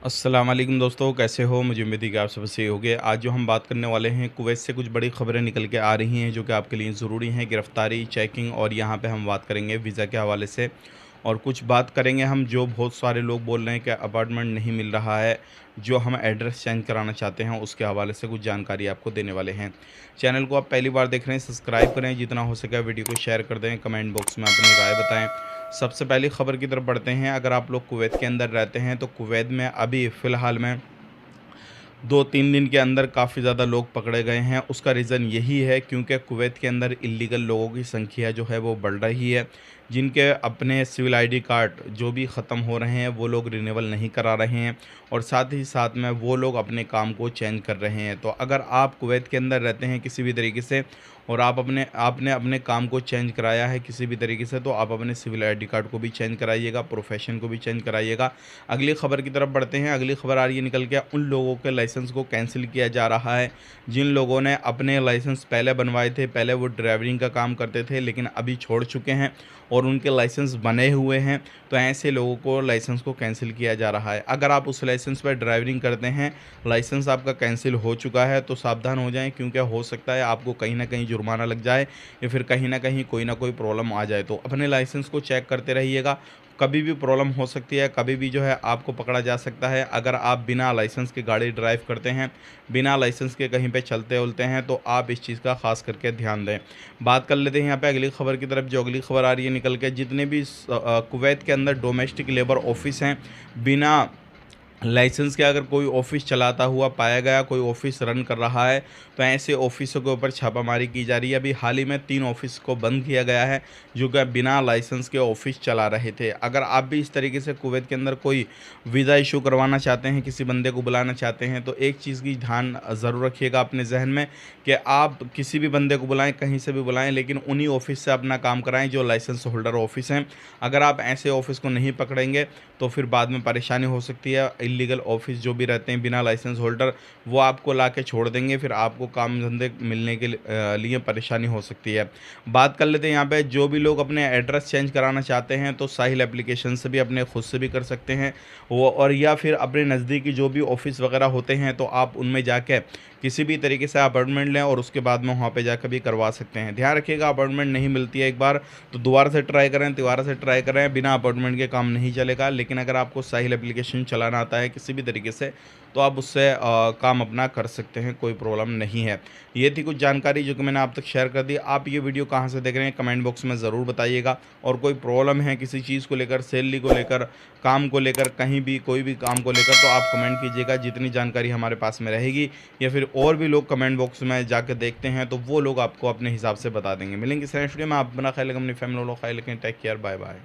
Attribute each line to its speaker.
Speaker 1: अस्सलाम वालेकुम दोस्तों, कैसे हो? मुझे उम्मीद है कि आप सब सही होंगे। आज जो हम बात करने वाले हैं, कुवैत से कुछ बड़ी खबरें निकल के आ रही हैं जो कि आपके लिए ज़रूरी हैं। गिरफ़्तारी, चेकिंग और यहाँ पे हम बात करेंगे वीज़ा के हवाले से और कुछ बात करेंगे हम जो बहुत सारे लोग बोल रहे हैं कि अपार्टमेंट नहीं मिल रहा है, जो हम एड्रेस चेंज कराना चाहते हैं उसके हवाले से कुछ जानकारी आपको देने वाले हैं। चैनल को आप पहली बार देख रहे हैं, सब्सक्राइब करें, जितना हो सके वीडियो को शेयर कर दें, कमेंट बॉक्स में अपनी राय बताएँ। सबसे पहली खबर की तरफ बढ़ते हैं। अगर आप लोग कुवैत के अंदर रहते हैं तो कुवैत में अभी फ़िलहाल में 2-3 दिन के अंदर काफ़ी ज़्यादा लोग पकड़े गए हैं। उसका रीज़न यही है क्योंकि कुवैत के अंदर इल्लीगल लोगों की संख्या जो है वो बढ़ रही है। जिनके अपने सिविल आईडी कार्ड जो भी ख़त्म हो रहे हैं वो लोग रिन्यूअल नहीं करा रहे हैं और साथ ही साथ में वो लोग अपने काम को चेंज कर रहे हैं। तो अगर आप कुवैत के अंदर रहते हैं किसी भी तरीके से और आपने अपने काम को चेंज कराया है किसी भी तरीके से, तो आप अपने सिविल आईडी कार्ड को भी चेंज कराइएगा, प्रोफेशन को भी चेंज कराइएगा। अगली खबर की तरफ बढ़ते हैं। अगली खबर आ रही है निकल के, उन लोगों के लाइसेंस को कैंसिल किया जा रहा है जिन लोगों ने अपने लाइसेंस पहले बनवाए थे। पहले वो ड्राइवरिंग का काम करते थे लेकिन अभी छोड़ चुके हैं और उनके लाइसेंस बने हुए हैं, तो ऐसे लोगों को लाइसेंस को कैंसिल किया जा रहा है। अगर आप उस लाइसेंस पर ड्राइवरिंग करते हैं, लाइसेंस आपका कैंसिल हो चुका है, तो सावधान हो जाएं क्योंकि हो सकता है आपको कहीं ना कहीं जुर्माना लग जाए या फिर कहीं ना कहीं कोई ना कोई प्रॉब्लम आ जाए। तो अपने लाइसेंस को चेक करते रहिएगा, कभी भी प्रॉब्लम हो सकती है, कभी भी जो है आपको पकड़ा जा सकता है। अगर आप बिना लाइसेंस के गाड़ी ड्राइव करते हैं, बिना लाइसेंस के कहीं पे चलते-वलते हैं, तो आप इस चीज़ का ख़ास करके ध्यान दें। बात कर लेते हैं यहाँ पे अगली खबर की तरफ। जो अगली खबर आ रही है निकल के, जितने भी कुवैत के अंदर डोमेस्टिक लेबर ऑफ़िस हैं, बिना लाइसेंस के अगर कोई ऑफिस चलाता हुआ पाया गया, कोई ऑफिस रन कर रहा है, तो ऐसे ऑफिसों के ऊपर छापामारी की जा रही है। अभी हाल ही में 3 ऑफिस को बंद किया गया है जो कि बिना लाइसेंस के ऑफिस चला रहे थे। अगर आप भी इस तरीके से कुवैत के अंदर कोई वीज़ा इशू करवाना चाहते हैं, किसी बंदे को बुलाना चाहते हैं, तो एक चीज़ की ध्यान ज़रूर रखिएगा अपने जहन में कि आप किसी भी बंदे को बुलाएं, कहीं से भी बुलाएं, लेकिन उन्हीं ऑफिस से अपना काम कराएं जो लाइसेंस होल्डर ऑफिस हैं। अगर आप ऐसे ऑफिस को नहीं पकड़ेंगे तो फिर बाद में परेशानी हो सकती है। इल्लीगल ऑफिस जो भी रहते हैं बिना लाइसेंस होल्डर, वो आपको ला के छोड़ देंगे, फिर आपको काम धंधे मिलने के लिए परेशानी हो सकती है। बात कर लेते हैं यहाँ पे, जो भी लोग अपने एड्रेस चेंज कराना चाहते हैं तो साहिल एप्लीकेशन से भी अपने खुद से भी कर सकते हैं वो, और या फिर अपने नज़दीकी जो भी ऑफिस वगैरह होते हैं तो आप उनमें जाके किसी भी तरीके से अपॉइंटमेंट लें और उसके बाद में वहाँ पे जाकर भी करवा सकते हैं। ध्यान रखिएगा, अपॉइंटमेंट नहीं मिलती है एक बार तो दोबारा से ट्राई करें, दोबारा से ट्राई करें, बिना अपॉइंटमेंट के काम नहीं चलेगा। लेकिन अगर आपको साहिल एप्लीकेशन चलाना आता है किसी भी तरीके से, तो आप उससे काम अपना कर सकते हैं, कोई प्रॉब्लम नहीं है। ये थी कुछ जानकारी जो कि मैंने आप तक शेयर कर दी। आप ये वीडियो कहाँ से देख रहे हैं कमेंट बॉक्स में ज़रूर बताइएगा, और कोई प्रॉब्लम है किसी चीज़ को लेकर, सैलरी को लेकर, काम को लेकर, कहीं भी कोई भी काम को लेकर, तो आप कमेंट कीजिएगा। जितनी जानकारी हमारे पास में रहेगी या फिर और भी लोग कमेंट बॉक्स में जाकर देखते हैं तो वो लोग आपको अपने हिसाब से बता देंगे। मिलेंगे इस नेक्स्ट वीडियो में। आप अपना ख्याल रखें, अपनी फैमिली वालों का ख्याल रखें। Take care, bye bye.